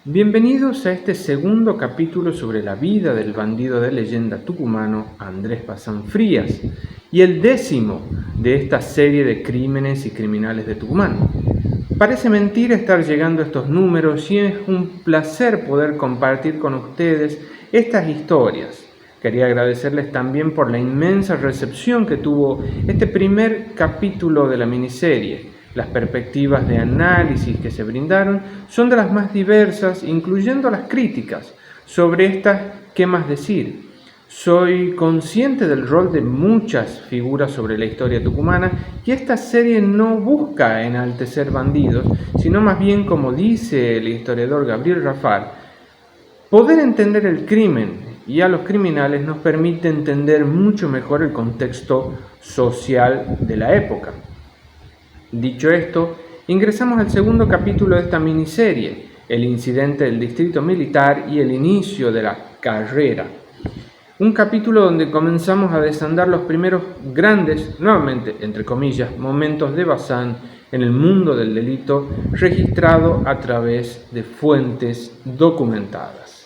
Bienvenidos a este segundo capítulo sobre la vida del bandido de leyenda tucumano Andrés Bazán Frías y el 10º de esta serie de crímenes y criminales de Tucumán. Parece mentira estar llegando a estos números y es un placer poder compartir con ustedes estas historias. Quería agradecerles también por la inmensa recepción que tuvo este primer capítulo de la miniserie. Las perspectivas de análisis que se brindaron son de las más diversas, incluyendo las críticas. Sobre estas, ¿qué más decir? Soy consciente del rol de muchas figuras sobre la historia tucumana y esta serie no busca enaltecer bandidos, sino más bien, como dice el historiador Gabriel Rafar, poder entender el crimen y a los criminales nos permite entender mucho mejor el contexto social de la época. Dicho esto, ingresamos al segundo capítulo de esta miniserie, el incidente del distrito militar y el inicio de la carrera. Un capítulo donde comenzamos a desandar los primeros grandes, nuevamente entre comillas, momentos de Bazán en el mundo del delito registrado a través de fuentes documentadas.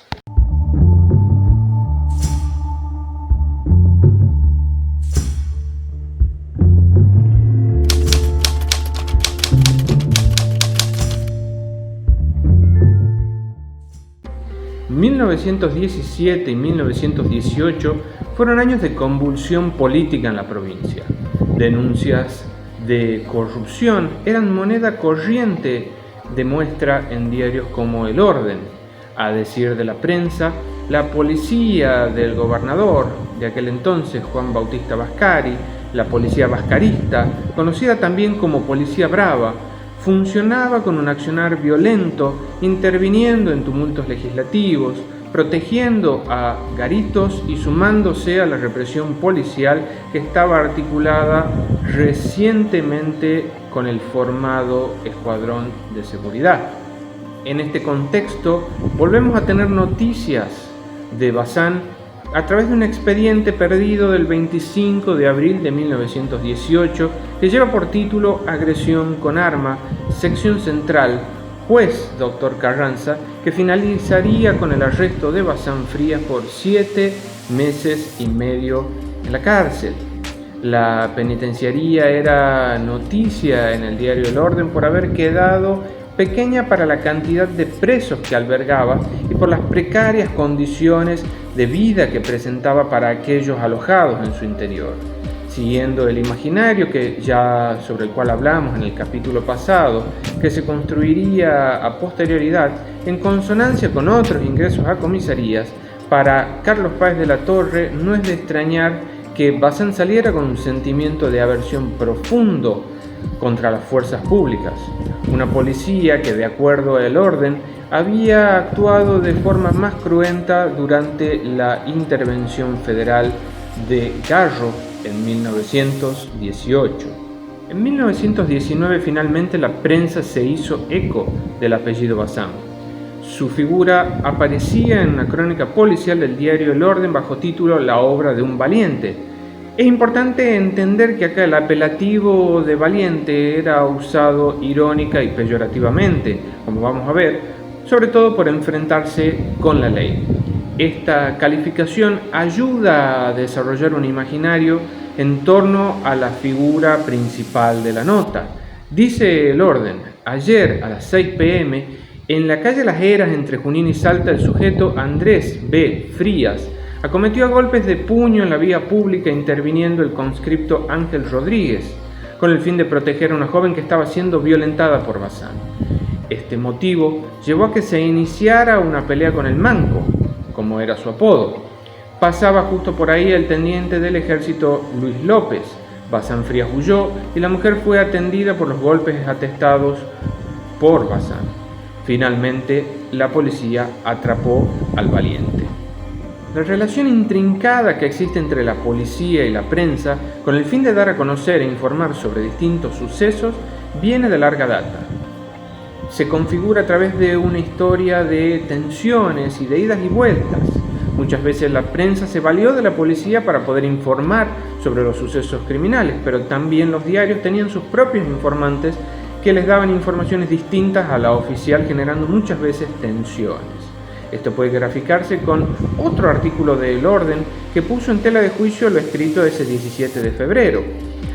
1917 y 1918 fueron años de convulsión política en la provincia. Denuncias de corrupción eran moneda corriente de muestra en diarios como El Orden. A decir de la prensa, la policía del gobernador de aquel entonces, Juan Bautista Vascari, la policía vascarista, conocida también como Policía Brava, funcionaba con un accionar violento, interviniendo en tumultos legislativos, protegiendo a garitos y sumándose a la represión policial que estaba articulada recientemente con el formado Escuadrón de Seguridad. En este contexto, volvemos a tener noticias de Bazán a través de un expediente perdido del 25 de abril de 1918 que lleva por título Agresión con arma, sección central, juez Dr. Carranza, que finalizaría con el arresto de Bazán Frías por 7 meses y medio en la cárcel. La penitenciaría era noticia en el diario El Orden por haber quedado pequeña para la cantidad de presos que albergaba y por las precarias condiciones de vida que presentaba para aquellos alojados en su interior. Siguiendo el imaginario sobre el cual hablamos en el capítulo pasado, que se construiría a posterioridad en consonancia con otros ingresos a comisarías, para Carlos Páez de la Torre no es de extrañar que Bazán saliera con un sentimiento de aversión profundo contra las fuerzas públicas, una policía que, de acuerdo al orden, había actuado de forma más cruenta durante la intervención federal de Garro en 1918. En 1919 finalmente la prensa se hizo eco del apellido Bazán. Su figura aparecía en una crónica policial del diario El Orden bajo título La obra de un valiente. Es importante entender que acá el apelativo de valiente era usado irónica y peyorativamente, como vamos a ver, sobre todo por enfrentarse con la ley. Esta calificación ayuda a desarrollar un imaginario en torno a la figura principal de la nota. Dice El Orden: ayer a las 6 p.m., en la calle Las Heras entre Junín y Salta, el sujeto Andrés B. Frías acometió a golpes de puño en la vía pública interviniendo el conscripto Ángel Rodríguez, con el fin de proteger a una joven que estaba siendo violentada por Bazán. Este motivo llevó a que se iniciara una pelea con el Manco, como era su apodo. Pasaba justo por ahí el teniente del ejército Luis López. Bazán Frías huyó y la mujer fue atendida por los golpes atestados por Bazán. Finalmente, la policía atrapó al valiente. La relación intrincada que existe entre la policía y la prensa, con el fin de dar a conocer e informar sobre distintos sucesos, viene de larga data. Se configura a través de una historia de tensiones y de idas y vueltas. Muchas veces la prensa se valió de la policía para poder informar sobre los sucesos criminales, pero también los diarios tenían sus propios informantes que les daban informaciones distintas a la oficial, generando muchas veces tensiones. Esto puede graficarse con otro artículo del Orden que puso en tela de juicio lo escrito ese 17 de febrero,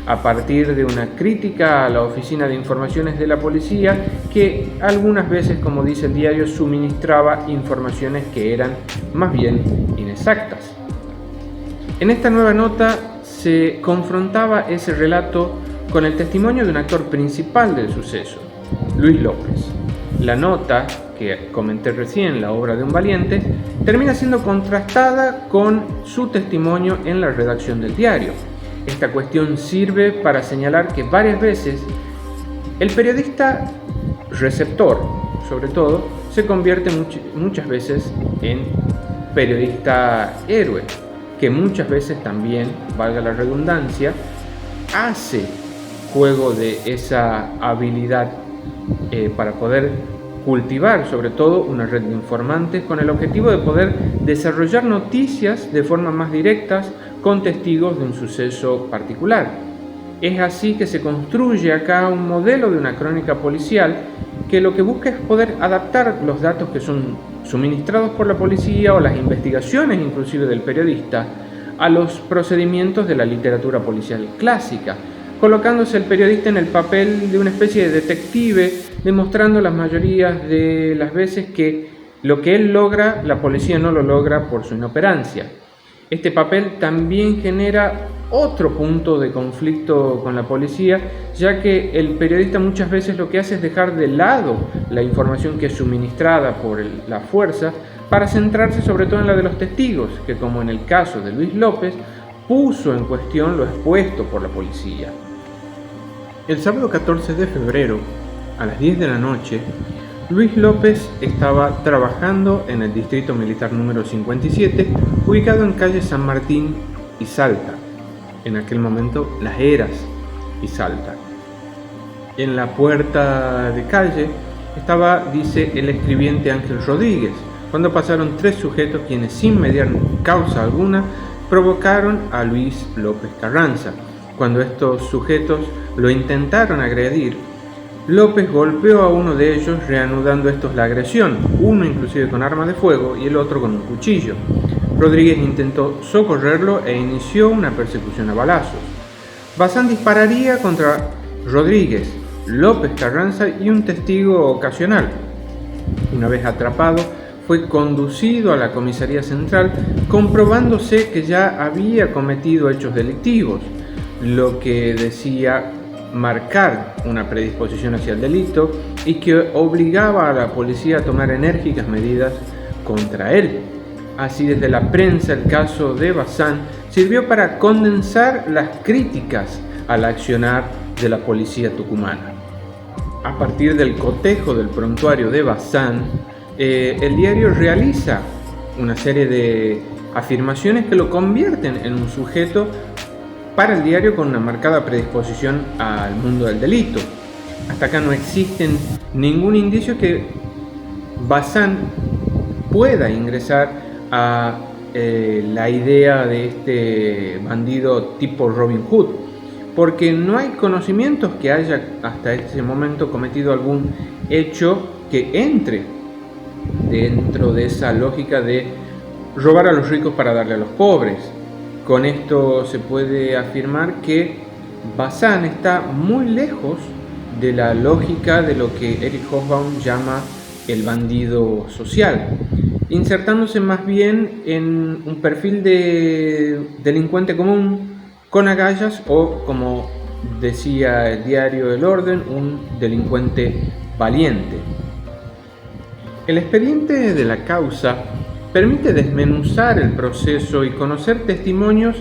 a partir de una crítica a la Oficina de Informaciones de la Policía que algunas veces, como dice el diario, suministraba informaciones que eran más bien inexactas. En esta nueva nota se confrontaba ese relato con el testimonio de un actor principal del suceso, Luis López. La nota que comenté recién, la obra de un valiente, termina siendo contrastada con su testimonio en la redacción del diario. Esta cuestión sirve para señalar que varias veces el periodista receptor, sobre todo, se convierte muchas veces en periodista héroe, que muchas veces también, valga la redundancia, hace juego de esa habilidad para poder cultivar sobre todo una red de informantes con el objetivo de poder desarrollar noticias de forma más directas con testigos de un suceso particular. Es así que se construye acá un modelo de una crónica policial que lo que busca es poder adaptar los datos que son suministrados por la policía o las investigaciones inclusive del periodista a los procedimientos de la literatura policial clásica, colocándose el periodista en el papel de una especie de detective, demostrando la mayoría de las veces que lo que él logra, la policía no lo logra por su inoperancia. Este papel también genera otro punto de conflicto con la policía, ya que el periodista muchas veces lo que hace es dejar de lado la información que es suministrada por la fuerza para centrarse sobre todo en la de los testigos, que como en el caso de Luis López, puso en cuestión lo expuesto por la policía. El sábado 14 de febrero, a las 10 de la noche, Luis López estaba trabajando en el Distrito Militar número 57, ubicado en calle San Martín y Salta, en aquel momento Las Heras y Salta. En la puerta de calle estaba, dice, el escribiente Ángel Rodríguez, cuando pasaron tres sujetos quienes sin mediar causa alguna provocaron a Luis López Carranza. Cuando estos sujetos lo intentaron agredir, López golpeó a uno de ellos reanudando estos la agresión, uno inclusive con arma de fuego y el otro con un cuchillo. Rodríguez intentó socorrerlo e inició una persecución a balazos. Bazán dispararía contra Rodríguez, López Carranza y un testigo ocasional. Una vez atrapado, fue conducido a la comisaría central, comprobándose que ya había cometido hechos delictivos, lo que decía marcar una predisposición hacia el delito y que obligaba a la policía a tomar enérgicas medidas contra él. Así, desde la prensa, el caso de Bazán sirvió para condensar las críticas al accionar de la policía tucumana. A partir del cotejo del prontuario de Bazán, el diario realiza una serie de afirmaciones que lo convierten en un sujeto para el diario con una marcada predisposición al mundo del delito. Hasta acá no existen ningún indicio que Bazán pueda ingresar a la idea de este bandido tipo Robin Hood, porque no hay conocimientos que haya hasta ese momento cometido algún hecho que entre dentro de esa lógica de robar a los ricos para darle a los pobres. Con esto se puede afirmar que Bazán está muy lejos de la lógica de lo que Eric Hobsbawm llama el bandido social, insertándose más bien en un perfil de delincuente común con agallas o, como decía el diario El Orden, un delincuente valiente. El expediente de la causa permite desmenuzar el proceso y conocer testimonios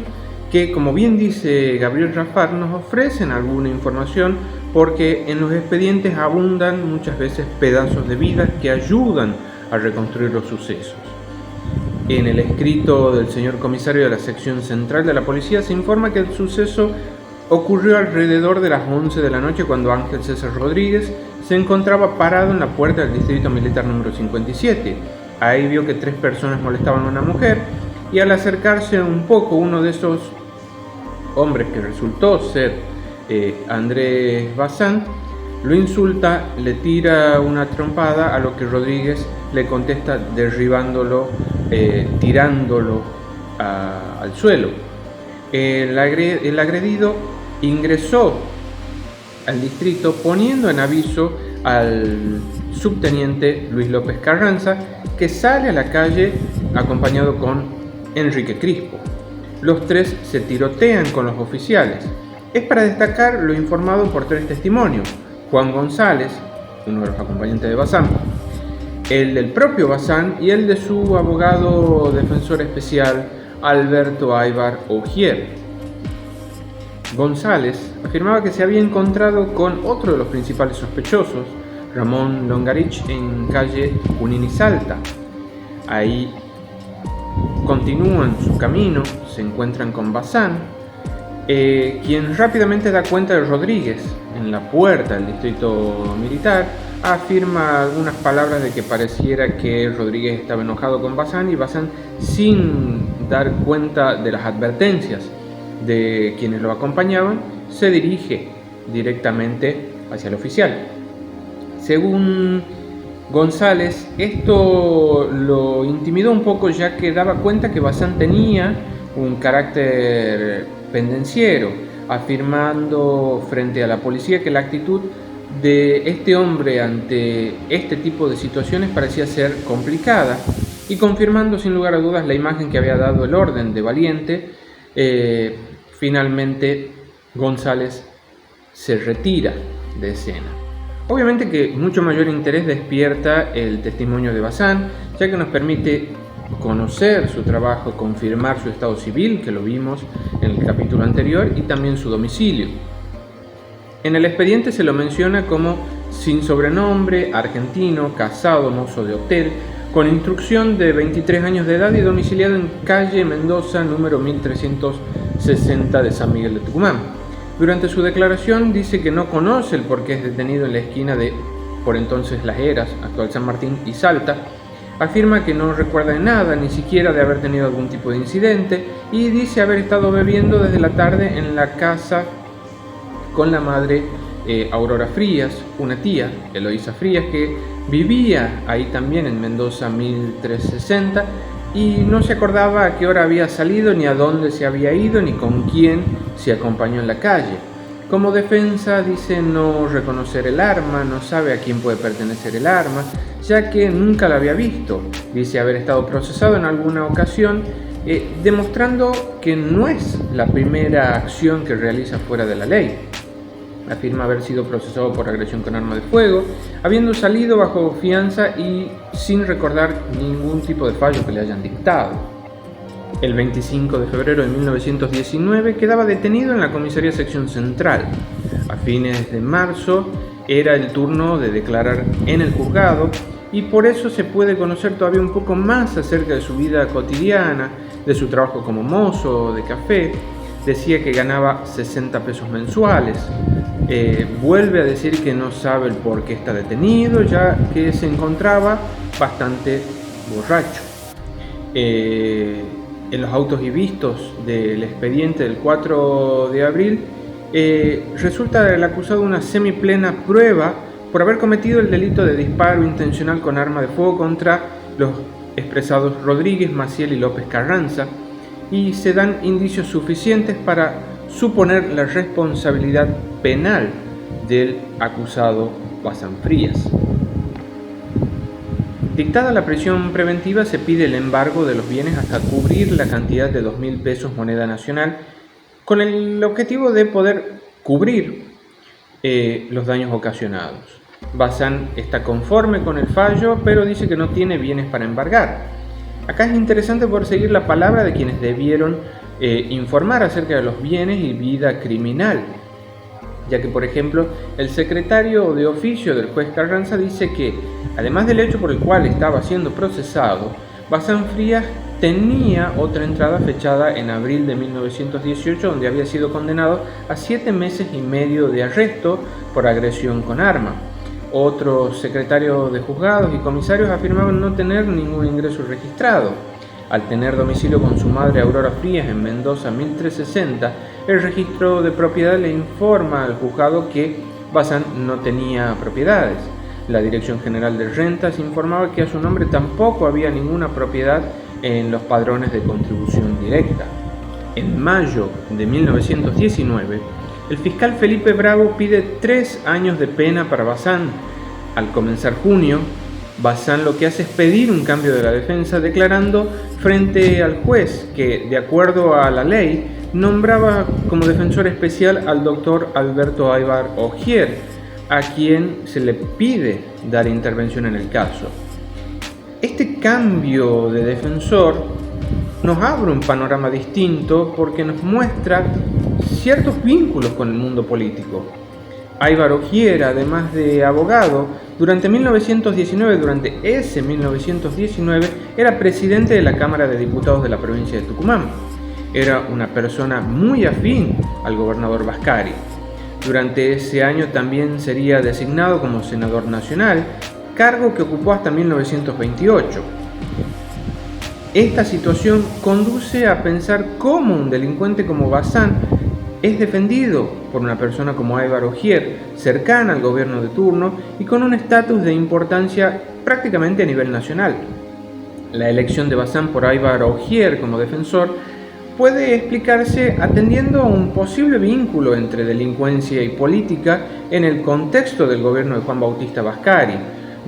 que, como bien dice Gabriel Rafar, nos ofrecen alguna información porque en los expedientes abundan muchas veces pedazos de vida que ayudan a reconstruir los sucesos. En el escrito del señor comisario de la sección central de la policía se informa que el suceso ocurrió alrededor de las 11 de la noche cuando Ángel César Rodríguez se encontraba parado en la puerta del Distrito Militar número 57. Ahí vio que tres personas molestaban a una mujer y al acercarse un poco uno de esos hombres que resultó ser Andrés Bazán, Lo insulta, le tira una trompada, a lo que Rodríguez le contesta derribándolo, tirándolo al suelo. El agredido ingresó al distrito poniendo en aviso al subteniente Luis López Carranza, que sale a la calle acompañado con Enrique Crispo. Los tres se tirotean con los oficiales. Es para destacar lo informado por tres testimonios: Juan González, uno de los acompañantes de Bazán, el del propio Bazán y el de su abogado defensor especial, Alberto Aybar Ogier. González afirmaba que se había encontrado con otro de los principales sospechosos, Ramón Longarich, en calle Junín y Salta. Ahí continúan su camino, se encuentran con Bazán, quien rápidamente da cuenta de Rodríguez. En la puerta del distrito militar afirma algunas palabras de que pareciera que Rodríguez estaba enojado con Bazán, y Bazán, sin dar cuenta de las advertencias de quienes lo acompañaban, se dirige directamente hacia el oficial. Según González, esto lo intimidó un poco, ya que daba cuenta que Bazán tenía un carácter pendenciero, afirmando frente a la policía que la actitud de este hombre ante este tipo de situaciones parecía ser complicada, y confirmando sin lugar a dudas la imagen que había dado el orden de valiente. Finalmente González se retira de escena. Obviamente que mucho mayor interés despierta el testimonio de Bazán, ya que nos permite conocer su trabajo, confirmar su estado civil, que lo vimos en el capítulo anterior, y también su domicilio. En el expediente se lo menciona como sin sobrenombre, argentino, casado, mozo de hotel, con instrucción, de 23 años de edad y domiciliado en calle Mendoza, número 1360 de San Miguel de Tucumán. Durante su declaración dice que no conoce el por qué es detenido en la esquina de, por entonces, Las Heras, actual San Martín, y Salta. Afirma que no recuerda de nada, ni siquiera de haber tenido algún tipo de incidente, y dice haber estado bebiendo desde la tarde en la casa con la madre Aurora Frías, una tía, Eloísa Frías, que vivía ahí también en Mendoza 1360, y no se acordaba a qué hora había salido, ni a dónde se había ido, ni con quién se acompañó en la calle. Como defensa dice no reconocer el arma, no sabe a quién puede pertenecer el arma, ya que nunca la había visto. Dice haber estado procesado en alguna ocasión, demostrando que no es la primera acción que realiza fuera de la ley. Afirma haber sido procesado por agresión con arma de fuego, habiendo salido bajo fianza y sin recordar ningún tipo de fallo que le hayan dictado. El 25 de febrero de 1919 quedaba detenido en la comisaría sección central. A fines de marzo era el turno de declarar en el juzgado, y por eso se puede conocer todavía un poco más acerca de su vida cotidiana, de su trabajo como mozo de café. Decía que ganaba 60 pesos mensuales. Vuelve a decir que no sabe el por qué está detenido, ya que se encontraba bastante borracho. En los autos y vistos del expediente del 4 de abril, resulta el acusado una semiplena prueba por haber cometido el delito de disparo intencional con arma de fuego contra los expresados Rodríguez, Maciel y López Carranza, y se dan indicios suficientes para suponer la responsabilidad penal del acusado Bazán Frías. Dictada la prisión preventiva, se pide el embargo de los bienes hasta cubrir la cantidad de 2.000 pesos moneda nacional, con el objetivo de poder cubrir los daños ocasionados. Bazán está conforme con el fallo, pero dice que no tiene bienes para embargar. Acá es interesante por seguir la palabra de quienes debieron informar acerca de los bienes y vida criminal, ya que, por ejemplo, el secretario de oficio del juez Carranza dice que, además del hecho por el cual estaba siendo procesado, Bazán Frías tenía otra entrada fechada en abril de 1918, donde había sido condenado a 7 meses y medio de arresto por agresión con arma. Otros secretarios de juzgados y comisarios afirmaban no tener ningún ingreso registrado. Al tener domicilio con su madre Aurora Frías en Mendoza 1360, el registro de propiedad le informa al juzgado que Bazán no tenía propiedades. La Dirección General de Rentas informaba que a su nombre tampoco había ninguna propiedad en los padrones de contribución directa. En mayo de 1919, el fiscal Felipe Bravo pide 3 años de pena para Bazán. Al comenzar junio, Bazán lo que hace es pedir un cambio de la defensa, declarando frente al juez que, de acuerdo a la ley, nombraba como defensor especial al doctor Alberto Aybar Ogier, a quien se le pide dar intervención en el caso. Este cambio de defensor nos abre un panorama distinto porque nos muestra ciertos vínculos con el mundo político. Aybar Ogier, además de abogado, durante ese 1919, era presidente de la Cámara de Diputados de la provincia de Tucumán. Era una persona muy afín al gobernador Vascari. Durante ese año también sería designado como senador nacional, cargo que ocupó hasta 1928. Esta situación conduce a pensar cómo un delincuente como Bazán es defendido por una persona como Aybar Ogier, cercana al gobierno de turno y con un estatus de importancia prácticamente a nivel nacional. La elección de Bazán por Aybar Ogier como defensor puede explicarse atendiendo a un posible vínculo entre delincuencia y política en el contexto del gobierno de Juan Bautista Vascari,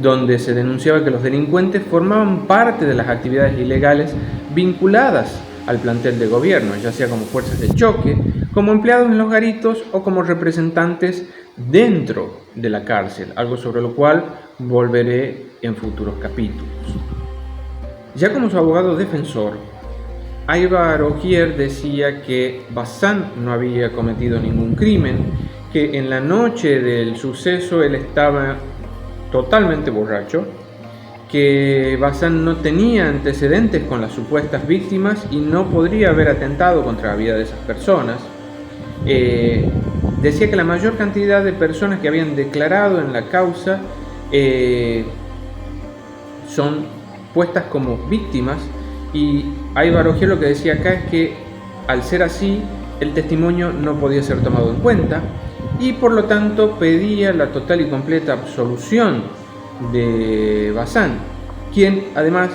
donde se denunciaba que los delincuentes formaban parte de las actividades ilegales vinculadas al plantel de gobierno, ya sea como fuerzas de choque, como empleados en los garitos o como representantes dentro de la cárcel, algo sobre lo cual volveré en futuros capítulos. Ya como su abogado defensor, Aybar Ogier decía que Bazán no había cometido ningún crimen, que en la noche del suceso él estaba totalmente borracho, que Bazán no tenía antecedentes con las supuestas víctimas y no podría haber atentado contra la vida de esas personas. Decía que la mayor cantidad de personas que habían declarado en la causa son puestas como víctimas, y Aybar Ogier lo que decía acá es que al ser así el testimonio no podía ser tomado en cuenta y por lo tanto pedía la total y completa absolución de Bazán, quien además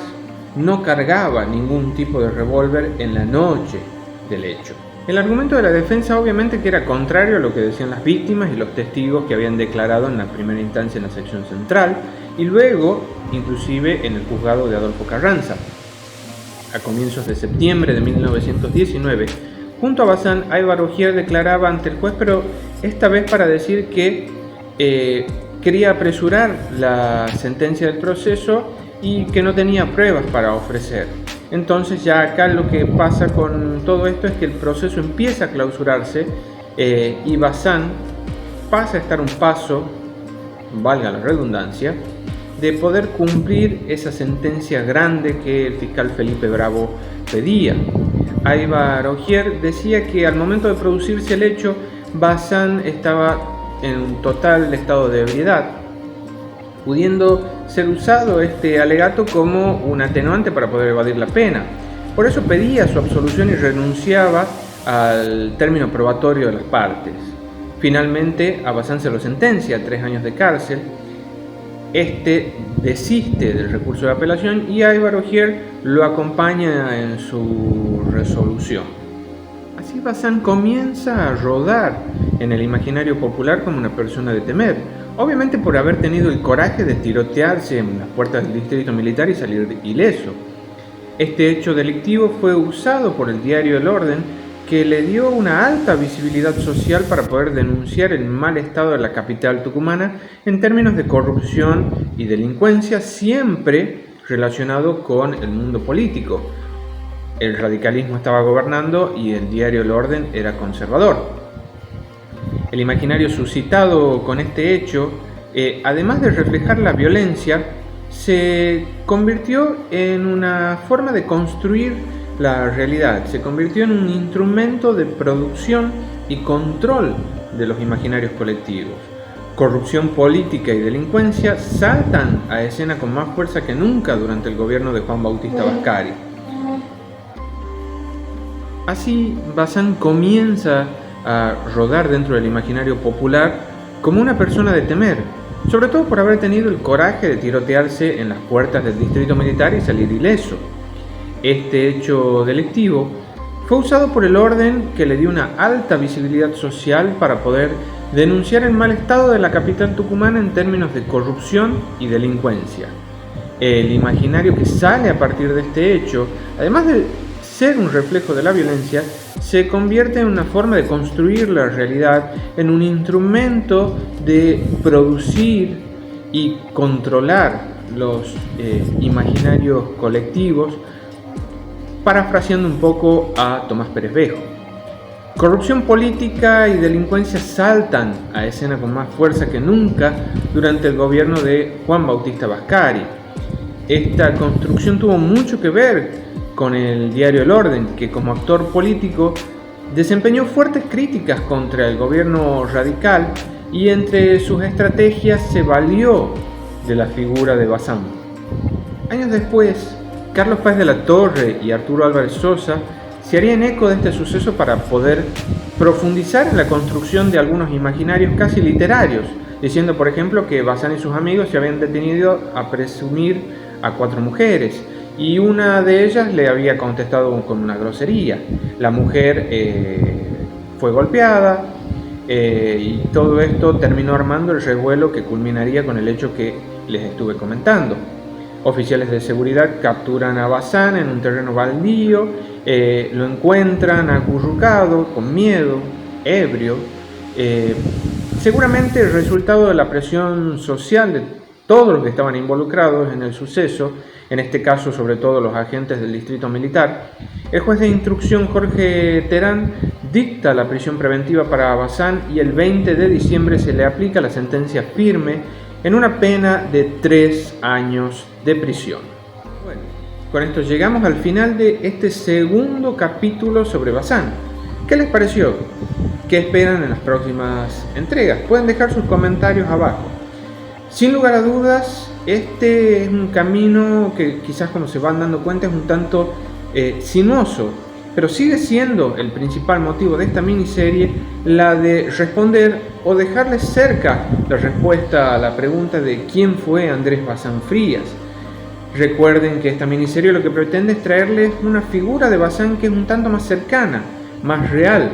no cargaba ningún tipo de revólver en la noche del hecho. El argumento de la defensa obviamente que era contrario a lo que decían las víctimas y los testigos que habían declarado en la primera instancia en la sección central y luego inclusive en el juzgado de Adolfo Carranza. A comienzos de septiembre de 1919, junto a Bazán, Aybar Ogier declaraba ante el juez, pero esta vez para decir que quería apresurar la sentencia del proceso y que no tenía pruebas para ofrecer. Entonces ya acá lo que pasa con todo esto es que el proceso empieza a clausurarse y Bazán pasa a estar un paso, valga la redundancia, de poder cumplir esa sentencia grande que el fiscal Felipe Bravo pedía. Aybar Ogier decía que al momento de producirse el hecho, Bazán estaba en un total estado de ebriedad, pudiendo ser usado este alegato como un atenuante para poder evadir la pena. Por eso pedía su absolución y renunciaba al término probatorio de las partes. Finalmente, a Bazán se lo sentencia a 3 años de cárcel. Este desiste del recurso de apelación y Aybar Ogier lo acompaña en su resolución. Así Bazán comienza a rodar en el imaginario popular como una persona de temer, obviamente por haber tenido el coraje de tirotearse en las puertas del distrito militar y salir ileso. Este hecho delictivo fue usado por el diario El Orden, que le dio una alta visibilidad social para poder denunciar el mal estado de la capital tucumana en términos de corrupción y delincuencia, siempre relacionado con el mundo político. El radicalismo estaba gobernando y el diario El Orden era conservador. El imaginario suscitado con este hecho, además de reflejar la violencia, se convirtió en una forma de construir la realidad, se convirtió en un instrumento de producción y control de los imaginarios colectivos. Corrupción política y delincuencia saltan a escena con más fuerza que nunca durante el gobierno de Juan Bautista Vascari. Así, Bazán comienza a rodar dentro del imaginario popular como una persona de temer, sobre todo por haber tenido el coraje de tirotearse en las puertas del distrito militar y salir ileso. Este hecho delictivo fue usado por el orden, que le dio una alta visibilidad social para poder denunciar el mal estado de la capital tucumana en términos de corrupción y delincuencia. El imaginario que sale a partir de este hecho, además de ser un reflejo de la violencia, se convierte en una forma de construir la realidad, en un instrumento de producir y controlar los imaginarios colectivos, parafraseando un poco a Tomás Pérez Bejo. Corrupción política y delincuencia saltan a escena con más fuerza que nunca durante el gobierno de Juan Bautista Vascari. Esta construcción tuvo mucho que ver con el diario El Orden, que como actor político desempeñó fuertes críticas contra el gobierno radical y entre sus estrategias se valió de la figura de Bazán. Años después, Carlos Páez de la Torre y Arturo Álvarez Sosa se harían eco de este suceso para poder profundizar en la construcción de algunos imaginarios casi literarios, diciendo por ejemplo que Bazán y sus amigos se habían detenido a presumir a 4 mujeres y una de ellas le había contestado con una grosería. La mujer fue golpeada y todo esto terminó armando el revuelo que culminaría con el hecho que les estuve comentando. Oficiales de seguridad capturan a Bazán en un terreno baldío, lo encuentran acurrucado, con miedo, ebrio, seguramente el resultado de la presión social de todos los que estaban involucrados en el suceso, en este caso sobre todo los agentes del distrito militar. El juez de instrucción Jorge Terán dicta la prisión preventiva para Bazán y el 20 de diciembre se le aplica la sentencia firme en una pena de 3 años de prisión. Bueno, con esto llegamos al final de este segundo capítulo sobre Bazán. ¿Qué les pareció? ¿Qué esperan en las próximas entregas? Pueden dejar sus comentarios abajo. Sin lugar a dudas, este es un camino que quizás, como se van dando cuenta, es un tanto sinuoso, pero sigue siendo el principal motivo de esta miniserie la de responder o dejarles cerca la respuesta a la pregunta de quién fue Andrés Bazán Frías. Recuerden que esta miniserie lo que pretende es traerles una figura de Bazán que es un tanto más cercana, más real,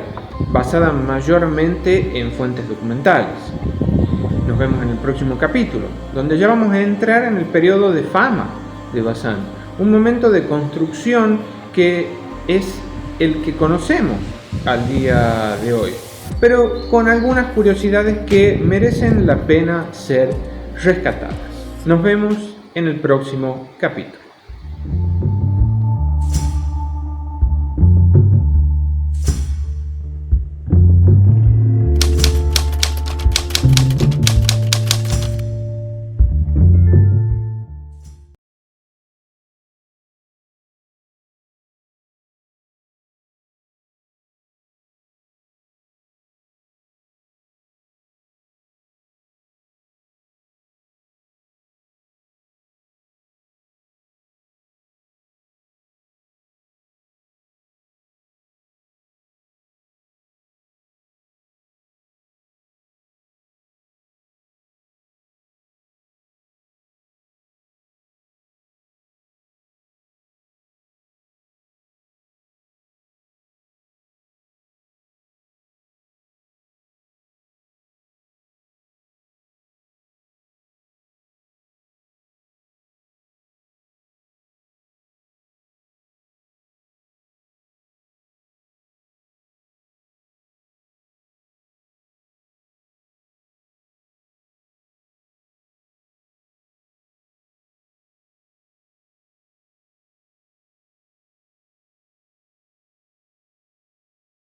basada mayormente en fuentes documentales. Nos vemos en el próximo capítulo, donde ya vamos a entrar en el periodo de fama de Bazán, un momento de construcción que es el que conocemos al día de hoy, pero con algunas curiosidades que merecen la pena ser rescatadas. Nos vemos en el próximo capítulo.